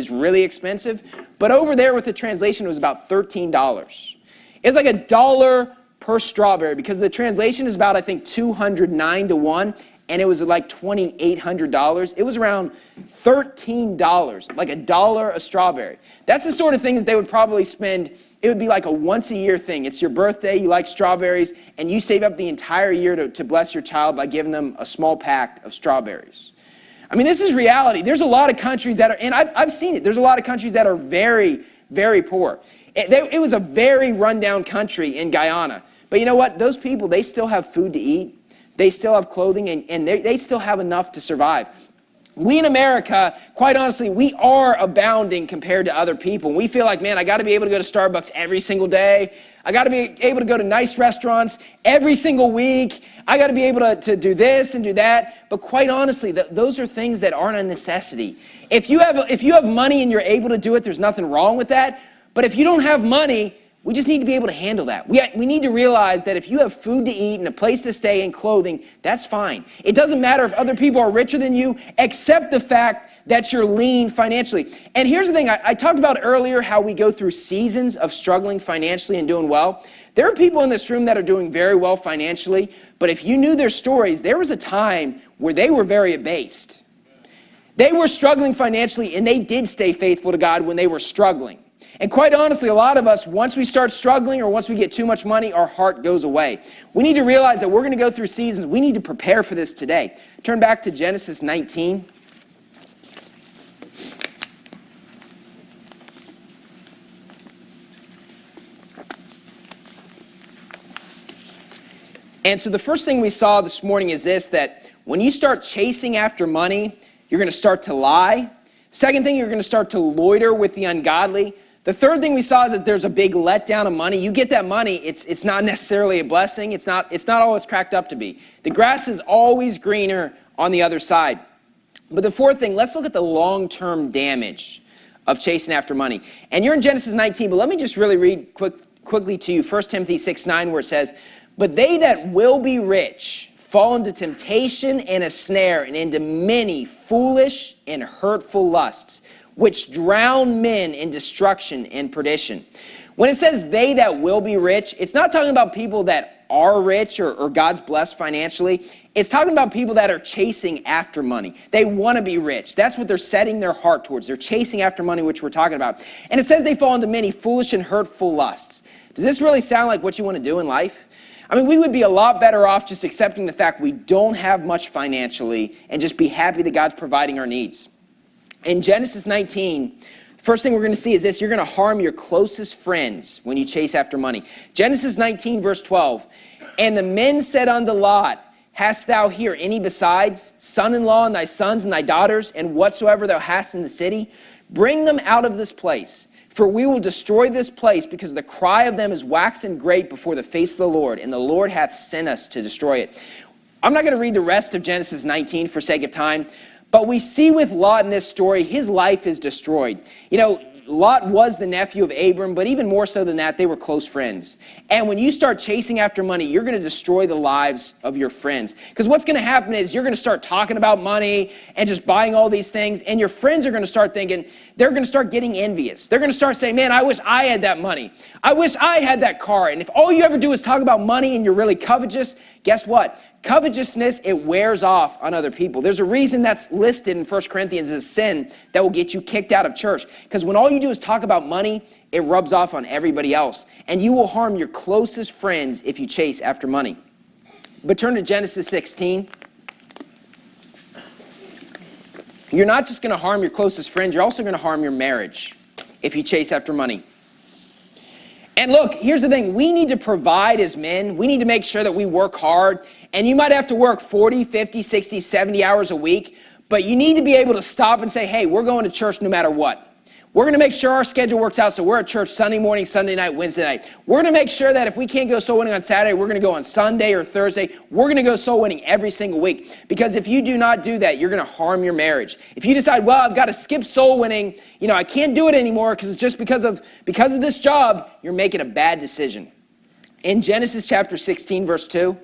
really expensive. But over there with the translation, it was about $13. It's like $1 per strawberry, because the translation is about, I think, 209 to 1, and it was like $2,800. It was around $13, like $1 a strawberry. That's the sort of thing that they would probably spend. It would be like a once-a-year thing. It's your birthday, you like strawberries, and you save up the entire year to bless your child by giving them a small pack of strawberries. I mean, this is reality. There's a lot of countries that are, and I've seen it, there's a lot of countries that are very, very poor. It was a very rundown country in Guyana. But you know what? Those people, they still have food to eat. They still have clothing, and they still have enough to survive. We in America, quite honestly, we are abounding compared to other people. We feel like, man, I got to be able to go to Starbucks every single day. I got to be able to go to nice restaurants every single week. I got to be able to do this and do that. But quite honestly, those are things that aren't a necessity. If you have money and you're able to do it, there's nothing wrong with that. But if you don't have money, we just need to be able to handle that. We need to realize that if you have food to eat and a place to stay and clothing, that's fine. It doesn't matter if other people are richer than you, except the fact that you're lean financially. And here's the thing, I talked about earlier how we go through seasons of struggling financially and doing well. There are people in this room that are doing very well financially, but if you knew their stories, there was a time where they were very abased. They were struggling financially, and they did stay faithful to God when they were struggling. And quite honestly, a lot of us, once we start struggling or once we get too much money, our heart goes away. We need to realize that we're going to go through seasons. We need to prepare for this today. Turn back to Genesis 19. And so the first thing we saw this morning is this, that when you start chasing after money, you're going to start to lie. Second thing, you're going to start to loiter with the ungodly. The third thing we saw is that there's a big letdown of money. You get that money, it's not necessarily a blessing. It's not all it's cracked up to be. The grass is always greener on the other side. But the fourth thing, let's look at the long-term damage of chasing after money. And you're in Genesis 19, but let me just really read quickly to you 1 Timothy 6:9, where it says, "But they that will be rich fall into temptation and a snare, and into many foolish and hurtful lusts, which drown men in destruction and perdition." When it says they that will be rich, it's not talking about people that are rich or God's blessed financially. It's talking about people that are chasing after money. They want to be rich. That's what they're setting their heart towards. They're chasing after money, which we're talking about. And it says they fall into many foolish and hurtful lusts. Does this really sound like what you want to do in life? I mean, we would be a lot better off just accepting the fact we don't have much financially and just be happy that God's providing our needs. In Genesis 19, first thing we're going to see is this: you're going to harm your closest friends when you chase after money. Genesis 19, verse 12, "And the men said unto Lot, Hast thou here any besides, son-in-law and thy sons and thy daughters, and whatsoever thou hast in the city? Bring them out of this place, for we will destroy this place, because the cry of them is waxen great before the face of the Lord, and the Lord hath sent us to destroy it." I'm not going to read the rest of Genesis 19 for sake of time, but we see with Lot in this story, his life is destroyed. You know, Lot was the nephew of Abram, but even more so than that, they were close friends. And when you start chasing after money, you're going to destroy the lives of your friends. Because what's going to happen is you're going to start talking about money and just buying all these things, and your friends are going to start thinking, they're going to start getting envious. They're going to start saying, man, I wish I had that money. I wish I had that car. And if all you ever do is talk about money and you're really covetous, guess what? Covetousness, it wears off on other people. There's a reason that's listed in 1 Corinthians as a sin that will get you kicked out of church. Because when all you do is talk about money, it rubs off on everybody else. And you will harm your closest friends if you chase after money. But turn to Genesis 16. You're not just going to harm your closest friends, you're also going to harm your marriage if you chase after money. And look, here's the thing. We need to provide as men. We need to make sure that we work hard. And you might have to work 40, 50, 60, 70 hours a week. But you need to be able to stop and say, hey, we're going to church no matter what. We're going to make sure our schedule works out so we're at church Sunday morning, Sunday night, Wednesday night. We're going to make sure that if we can't go soul winning on Saturday, we're going to go on Sunday or Thursday. We're going to go soul winning every single week. Because if you do not do that, you're going to harm your marriage. If you decide, well, I've got to skip soul winning, I can't do it anymore because it's just because of this job, you're making a bad decision. In Genesis chapter 16, verse 2,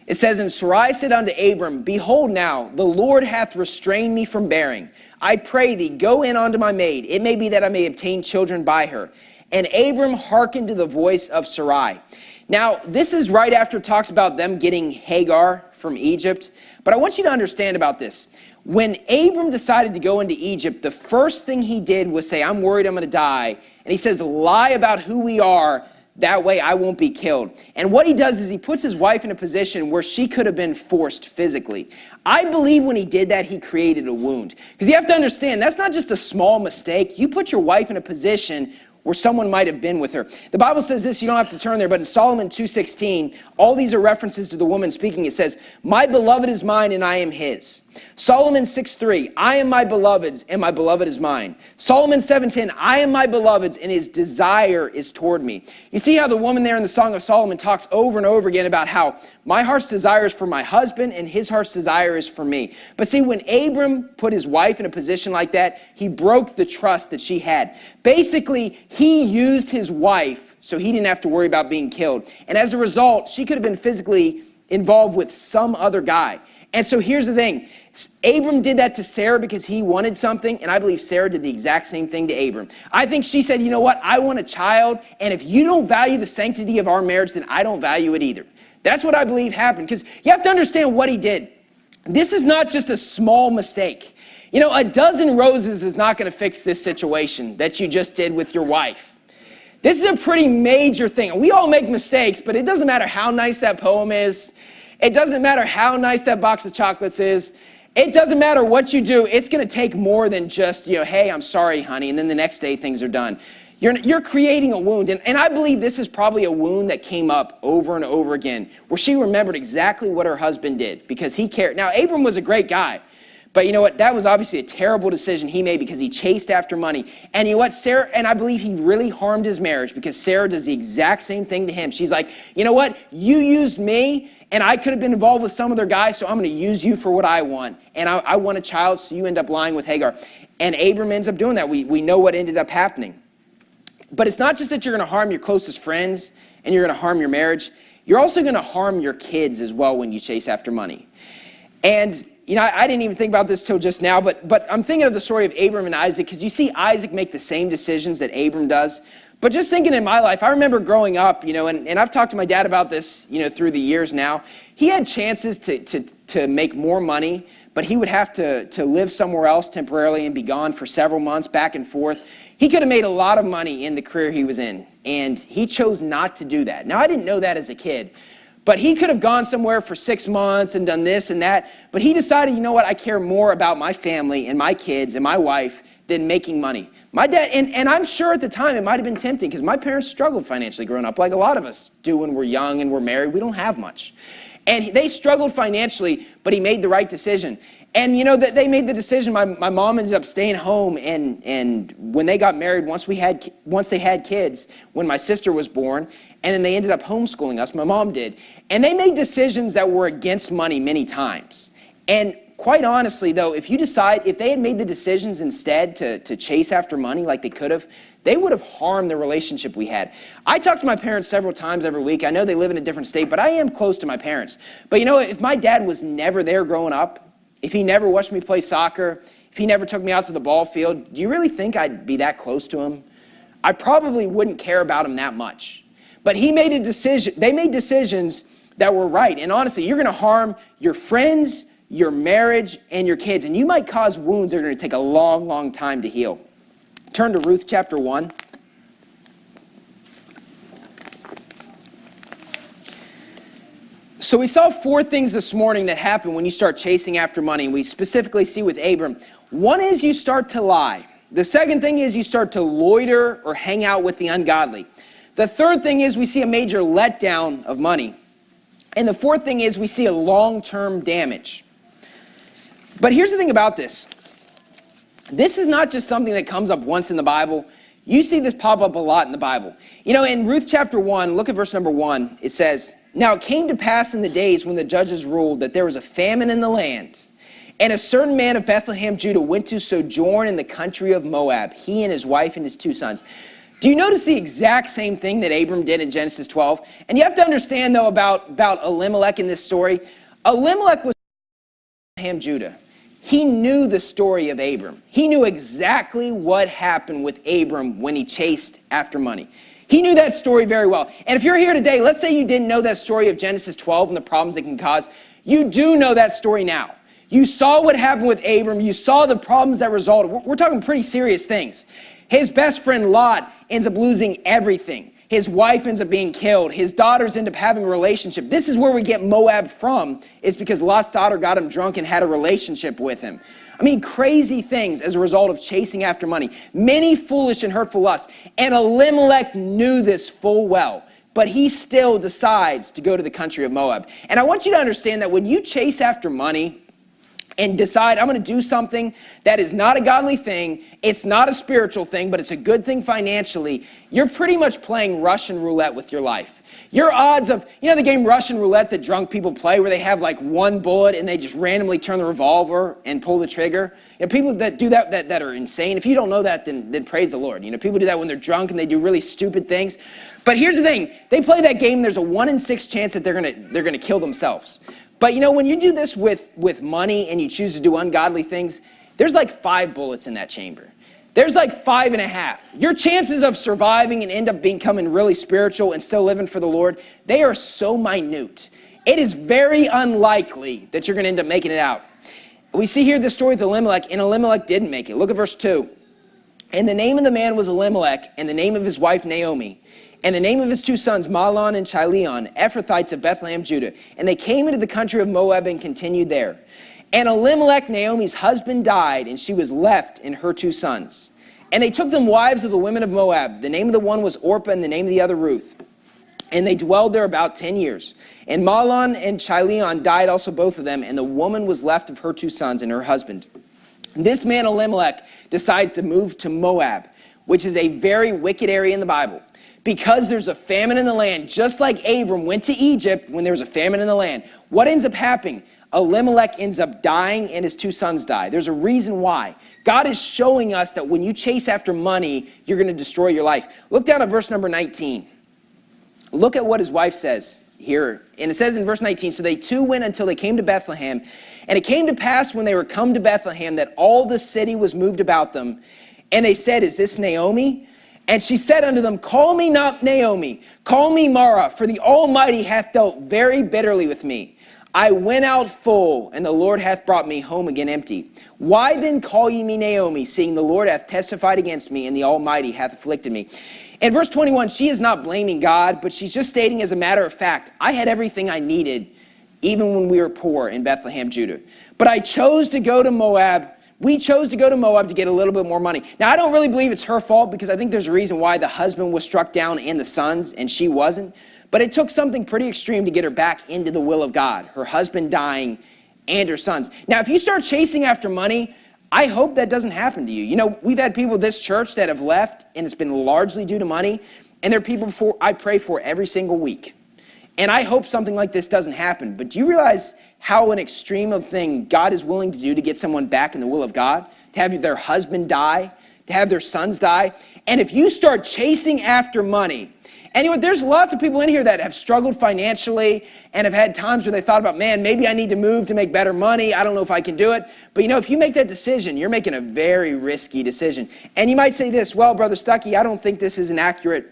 it says, And Sarai said unto Abram, Behold now, the Lord hath restrained me from bearing. I pray thee, go in unto my maid. It may be that I may obtain children by her. And Abram hearkened to the voice of Sarai. Now, this is right after it talks about them getting Hagar from Egypt. But I want you to understand about this. When Abram decided to go into Egypt, the first thing he did was say, I'm worried I'm going to die. And he says, lie about who we are. That way I won't be killed. And what he does is he puts his wife in a position where she could have been forced physically. I believe when he did that, he created a wound. Because you have to understand, that's not just a small mistake. You put your wife in a position where someone might have been with her. The Bible says this, you don't have to turn there, but in Solomon 2:16, all these are references to the woman speaking. It says, My beloved is mine and I am his. Solomon 6:3, I am my beloved's and my beloved is mine. Solomon 7:10, I am my beloved's and his desire is toward me. You see how the woman there in the Song of Solomon talks over and over again about how my heart's desire is for my husband and his heart's desire is for me. But see, when Abram put his wife in a position like that, he broke the trust that she had. Basically, he used his wife so he didn't have to worry about being killed. And as a result, she could have been physically involved with some other guy. And so here's the thing. Abram did that to Sarah because he wanted something, and I believe Sarah did the exact same thing to Abram. I think she said, you know what, I want a child, and if you don't value the sanctity of our marriage, then I don't value it either. That's what I believe happened, because you have to understand what he did. This is not just a small mistake. A dozen roses is not going to fix this situation that you just did with your wife. This is a pretty major thing. We all make mistakes, but it doesn't matter how nice that poem is. It doesn't matter how nice that box of chocolates is. It doesn't matter what you do. It's going to take more than just, hey, I'm sorry, honey, and then the next day things are done. You're creating a wound, and I believe this is probably a wound that came up over and over again, where she remembered exactly what her husband did because he cared. Now, Abram was a great guy, but you know what? That was obviously a terrible decision he made because he chased after money. And you know what? Sarah, and I believe he really harmed his marriage because Sarah does the exact same thing to him. She's like, you know what? You used me, and I could have been involved with some other guy, so I'm going to use you for what I want. And I want a child, so you end up lying with Hagar. And Abram ends up doing that. We know what ended up happening. But it's not just that you're going to harm your closest friends and you're going to harm your marriage. You're also going to harm your kids as well when you chase after money. And, I didn't even think about this till just now, but I'm thinking of the story of Abram and Isaac because you see Isaac make the same decisions that Abram does. But just thinking in my life, I remember growing up, and I've talked to my dad about this, through the years now. He had chances to make more money, but he would have to live somewhere else temporarily and be gone for several months back and forth. He could have made a lot of money in the career he was in, and he chose not to do that. Now, I didn't know that as a kid, but he could have gone somewhere for 6 months and done this and that, but he decided, you know what, I care more about my family and my kids and my wife than making money. My dad, and I'm sure at the time it might have been tempting because my parents struggled financially growing up, like a lot of us do when we're young and we're married. We don't have much. And they struggled financially, but he made the right decision. And that they made the decision. My mom ended up staying home, and when they got married, once they had kids, when my sister was born, and then they ended up homeschooling us. My mom did, and they made decisions that were against money many times. And quite honestly, though, if they had made the decisions instead to chase after money like they could have, they would have harmed the relationship we had. I talk to my parents several times every week. I know they live in a different state, but I am close to my parents. But if my dad was never there growing up, if he never watched me play soccer, if he never took me out to the ball field, do you really think I'd be that close to him? I probably wouldn't care about him that much. But they made decisions that were right. And honestly, you're going to harm your friends, your marriage, and your kids. And you might cause wounds that are going to take a long, long time to heal. Turn to Ruth chapter 1. So we saw 4 things this morning that happen when you start chasing after money. We specifically see with Abram. One is you start to lie. The second thing is you start to loiter or hang out with the ungodly. The third thing is we see a major letdown of money. And the fourth thing is we see a long-term damage. But here's the thing about this. This is not just something that comes up once in the Bible. You see this pop up a lot in the Bible. In Ruth chapter 1, look at verse number 1. It says, "Now it came to pass in the days when the judges ruled that there was a famine in the land. And a certain man of Bethlehem, Judah, went to sojourn in the country of Moab, he and his wife and his 2 sons." Do you notice the exact same thing that Abram did in Genesis 12? And you have to understand, though, about Elimelech in this story. Elimelech was Bethlehem, Judah. He knew the story of Abram. He knew exactly what happened with Abram when he chased after money. He knew that story very well. And if you're here today, let's say you didn't know that story of Genesis 12 and the problems it can cause. You do know that story now. You saw what happened with Abram. You saw the problems that resulted. We're talking pretty serious things. His best friend Lot ends up losing everything. His wife ends up being killed. His daughters end up having a relationship. This is where we get Moab from, is because Lot's daughter got him drunk and had a relationship with him. I mean, crazy things as a result of chasing after money. Many foolish and hurtful lusts. And Elimelech knew this full well, but he still decides to go to the country of Moab. And I want you to understand that when you chase after money and decide, I'm going to do something that is not a godly thing, it's not a spiritual thing, but it's a good thing financially, you're pretty much playing Russian roulette with your life. Your odds of, the game Russian roulette that drunk people play where they have like one bullet and they just randomly turn the revolver and pull the trigger? People that do that are insane. If you don't know that, then praise the Lord. People do that when they're drunk and they do really stupid things. But here's the thing, they play that game, there's a 1 in 6 chance that they're gonna kill themselves. But when you do this with money and you choose to do ungodly things, there's like 5 bullets in that chamber. There's like 5.5. Your chances of surviving and end up becoming really spiritual and still living for the Lord, they are so minute. It is very unlikely that you're going to end up making it out. We see here the story with Elimelech, and Elimelech didn't make it. Look at verse 2. "And the name of the man was Elimelech, and the name of his wife Naomi. And the name of his 2 sons, Mahlon and Chilion, Ephrathites of Bethlehem, Judah. And they came into the country of Moab and continued there. And Elimelech, Naomi's husband, died, and she was left and her 2 sons. And they took them wives of the women of Moab. The name of the one was Orpah, and the name of the other Ruth. And they dwelled there about 10 years. And Mahlon and Chilion died also, both of them, and the woman was left of her 2 sons and her husband. This man Elimelech decides to move to Moab, which is a very wicked area in the Bible. Because there's a famine in the land, just like Abram went to Egypt when there was a famine in the land. What ends up happening? Elimelech ends up dying and his 2 sons die. There's a reason why. God is showing us that when you chase after money, you're going to destroy your life. Look down at verse number 19. Look at what his wife says here. And it says in verse 19, "So they 2 went until they came to Bethlehem. And it came to pass when they were come to Bethlehem that all the city was moved about them. And they said, 'Is this Naomi?' And she said unto them, 'Call me not Naomi, call me Mara, for the Almighty hath dealt very bitterly with me. I went out full, and the Lord hath brought me home again empty. Why then call ye me Naomi, seeing the Lord hath testified against me, and the Almighty hath afflicted me?'" In verse 21, she is not blaming God, but she's just stating as a matter of fact, I had everything I needed, even when we were poor in Bethlehem, Judah. But I chose to go to Moab. We chose to go to Moab to get a little bit more money. Now, I don't really believe it's her fault, because I think there's a reason why the husband was struck down and the sons, and she wasn't. But it took something pretty extreme to get her back into the will of God, her husband dying and her sons. Now, if you start chasing after money, I hope that doesn't happen to you. We've had people at this church that have left, and it's been largely due to money, and there are people I pray for every single week. And I hope something like this doesn't happen. But do you realize how an extreme of thing God is willing to do to get someone back in the will of God? To have their husband die, to have their sons die. And if you start chasing after money, anyway, there's lots of people in here that have struggled financially and have had times where they thought about, man, maybe I need to move to make better money. I don't know if I can do it. But if you make that decision, you're making a very risky decision. And you might say this, well, Brother Stucky, I don't think this is an accurate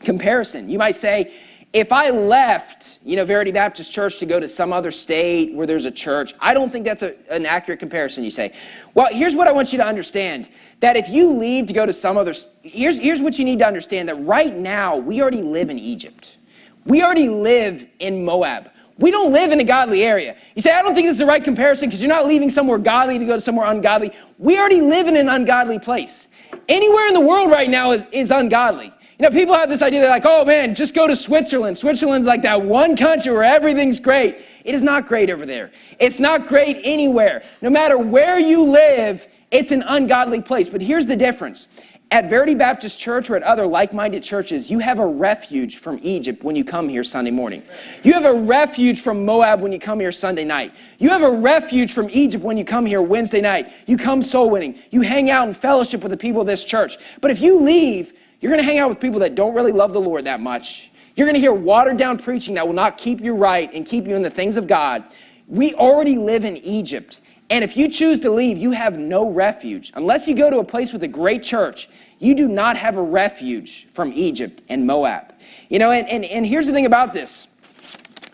comparison. You might say, if I left, Verity Baptist Church to go to some other state where there's a church, I don't think that's an accurate comparison, you say. Well, here's what I want you to understand, that if you leave to go to some other, here's what you need to understand, that right now, we already live in Egypt. We already live in Moab. We don't live in a godly area. You say, I don't think this is the right comparison because you're not leaving somewhere godly to go to somewhere ungodly. We already live in an ungodly place. Anywhere in the world right now is ungodly. People have this idea, they're like, oh man, just go to Switzerland. Switzerland's like that one country where everything's great. It is not great over there. It's not great anywhere. No matter where you live, It's an ungodly place. But here's the difference. At Verity Baptist Church or at other like-minded churches, you have a refuge from Egypt when you come here Sunday morning. You have a refuge from Moab when you come here Sunday night. You have a refuge from Egypt when you come here Wednesday night. You come soul winning. You hang out and fellowship with the people of this church. But if you leave, you're going to hang out with people that don't really love the Lord that much. You're going to hear watered-down preaching that will not keep you right and keep you in the things of God. We already live in Egypt. And if you choose to leave, you have no refuge. Unless you go to a place with a great church, you do not have a refuge from Egypt and Moab. You know, and here's the thing about this.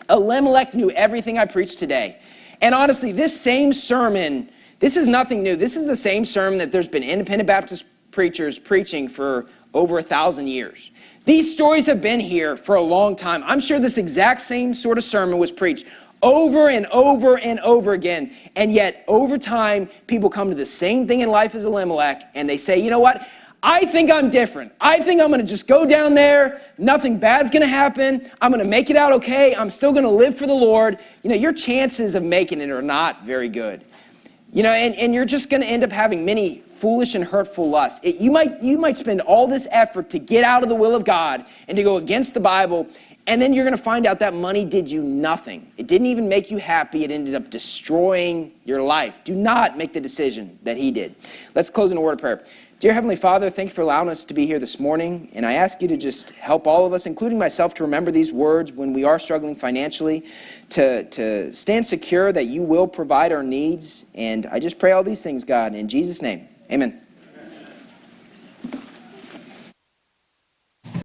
Elimelech knew everything I preached today. And honestly, this same sermon, this is nothing new. This is the same sermon that there's been independent Baptist preachers preaching for over 1,000 years. These stories have been here for a long time. I'm sure this exact same sort of sermon was preached over and over and over again. And yet, over time, people come to the same thing in life as Elimelech, and they say, you know what? I think I'm different. I think I'm going to just go down there. Nothing bad's going to happen. I'm going to make it out okay. I'm still going to live for the Lord. You know, your chances of making it are not very good. You know, and you're just going to end up having many foolish and hurtful lusts. You might spend all this effort to get out of the will of God and to go against the Bible, and then you're going to find out that money did you nothing. It didn't even make you happy. It ended up destroying your life. Do not make the decision that he did. Let's close in a word of prayer. Dear Heavenly Father, thank you for allowing us to be here this morning, and I ask you to just help all of us, including myself, to remember these words when we are struggling financially, to stand secure that you will provide our needs, and I just pray all these things, God, in Jesus' name, amen.